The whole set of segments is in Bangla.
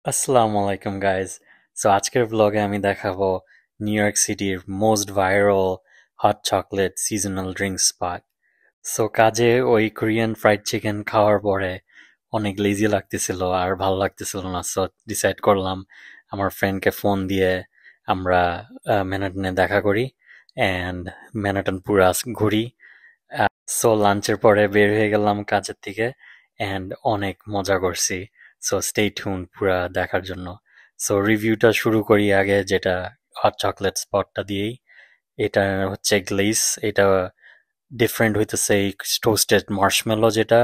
আসসালামু আলাইকুম গাইজ। সো আজকের ব্লগে আমি দেখাবো নিউ ইয়র্ক সিটির most viral hot chocolate seasonal drink spot. So কাজে ওই কোরিয়ান ফ্রাইড চিকেন খাওয়ার পরে অনেক লেজি লাগতেছিল আর ভালো লাগতেছিল না। সো ডিসাইড করলাম আমার ফ্রেন্ডকে ফোন দিয়ে আমরা ম্যানহাটনে দেখা করি অ্যান্ড ম্যানহাটন পুরা ঘুরি। সো লাঞ্চের পরে বের হয়ে গেলাম কাজের থেকে অ্যান্ড অনেক মজা করছি। সো স্টে টিউন পুরা দেখার জন্য। সো রিভিউটা শুরু করি আগে যেটা হট চকলেট স্পটটা দিয়েই। এটা হচ্ছে গ্লেস। এটা ডিফারেন্ট হইতেছে এই টোস্টেড মার্শমেলো যেটা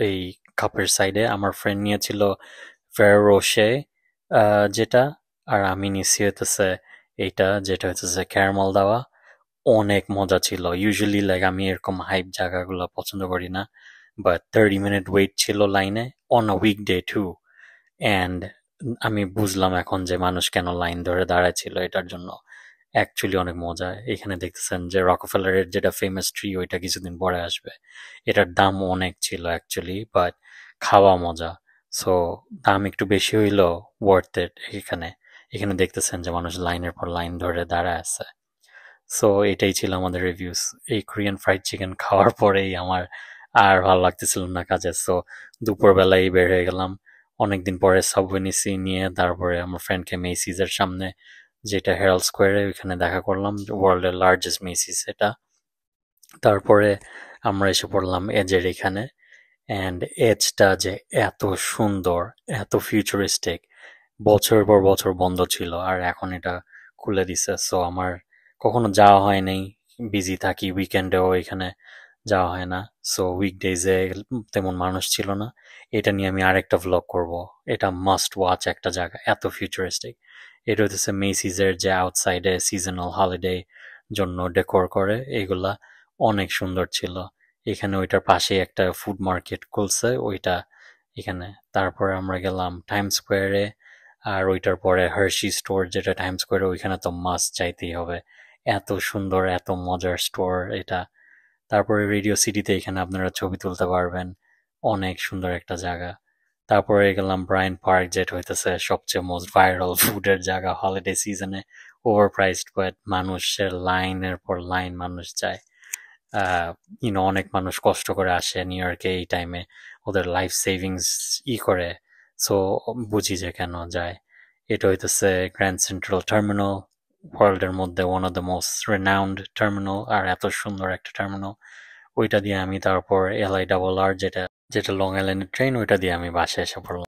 এই কাপের সাইডে আমার ফ্রেন্ড নিয়েছিল ফেরো রোশে যেটা, আর আমি নিচ্ছি হইতেছে এইটা যেটা হইতেছে ক্যারামেল দেওয়া। অনেক মজা ছিল। ইউজুয়ালি লাইক আমি এরকম হাইপ জায়গাগুলো পছন্দ করি না, বাট 30 মিনিট ওয়েট ছিল লাইনে on a weekday too. And আমি বুঝলাম এখন যে মানুষ কেন লাইন ধরে দাঁড়ায় ছিল এটার জন্য। অ্যাকচুয়ালি অনেক মজা। এখানে দেখতেছেন যে রকফেলারের যেটা ফেমাস ট্রি ওইটা কিছুদিন পরে আসবে। এটার দাম অনেক ছিল অ্যাকচুয়ালি, বাট খাওয়া মজা। সো দাম একটু বেশি হইলেও ওয়ার্থ ইট। এখানে এখানে দেখতেছেন যে মানুষ লাইনের পর লাইন ধরে দাঁড়ায় আছে। সো এটাই ছিল আমাদের রিভিউস। এই কোরিয়ান ফ্রাইড চিকেন খাওয়ার পরেই আমার আর ভালো লাগতেছিল না কাজে। সো দুপুরবেলায় বের হয়ে গেলাম। অনেকদিন পরে সাবওয়ে নিছি, নিয়ে তারপরে আমার ফ্রেন্ডকে মেসিজের সামনে যেটা হেরাল্ড স্কোয়ারে ওইখানে দেখা করলাম, ওয়ার্ল্ডের লার্জেস্ট মেসিস এটা। তারপরে আমরা এসে পড়লাম এজের এখানে। অ্যান্ড এজটা যে এত সুন্দর, এত ফিউচারিস্টিক, বছরের পর বছর বন্ধ ছিল আর এখন এটা খুলে দিছে। সো আমার কখনো যাওয়া হয় নাই, বিজি থাকি, উইকেন্ডেও এখানে যাওয়া হয় না। সো উইকডেজে তেমন মানুষ ছিল না। এটা নিয়ে আমি আরেকটা ভ্লগ করব। এটা মাস্ট ওয়াচ একটা জায়গা, এত ফিউচারিস্টিক। এটা হচ্ছে মেসিজের যে আউটসাইডে সিজনাল হলিডে জন্য ডেকোর করে, এগুলা অনেক সুন্দর ছিল। এখানে ওইটার পাশে একটা ফুড মার্কেট খুলছে ওইটা এখানে। তারপরে আমরা গেলাম টাইম স্কোয়ারে, আর ওইটার পরে হার্শি স্টোর যেটা টাইম স্কোয়ারে, ওইখানে তো মাস্ট চাইতেই হবে। এত সুন্দর, এত মজার স্টোর এটা। তারপরে রেডিও সিটিতে এখানে আপনারা ছবি তুলতে পারবেন। অনেক সুন্দর একটা জায়গা। তারপরে গেলাম ব্রায়ান পার্ক যেটা হইতেছে সবচেয়ে মোস্ট ভাইরাল ফুডের জায়গা হলিডে সিজনে। ওভার প্রাইসড, বাট মানুষের লাইনের পর লাইন মানুষ যায়। অনেক মানুষ কষ্ট করে আসে নিউ ইয়র্কে এই টাইমে, ওদের লাইফ সেভিংস করে। সো বুঝি যে কেন যায়। এটা হইতেছে গ্র্যান্ড সেন্ট্রাল টার্মিনাল, ওয়ার্ল্ডের মধ্যে one of the most renowned terminal, আর এত সুন্দর একটা টার্মিনাল। ওইটা দিয়ে আমি তারপর LI ডাবল আর যেটা যেটা লং আইল্যান্ডের ট্রেন, ওইটা দিয়ে আমি বাসায় এসে পড়লাম।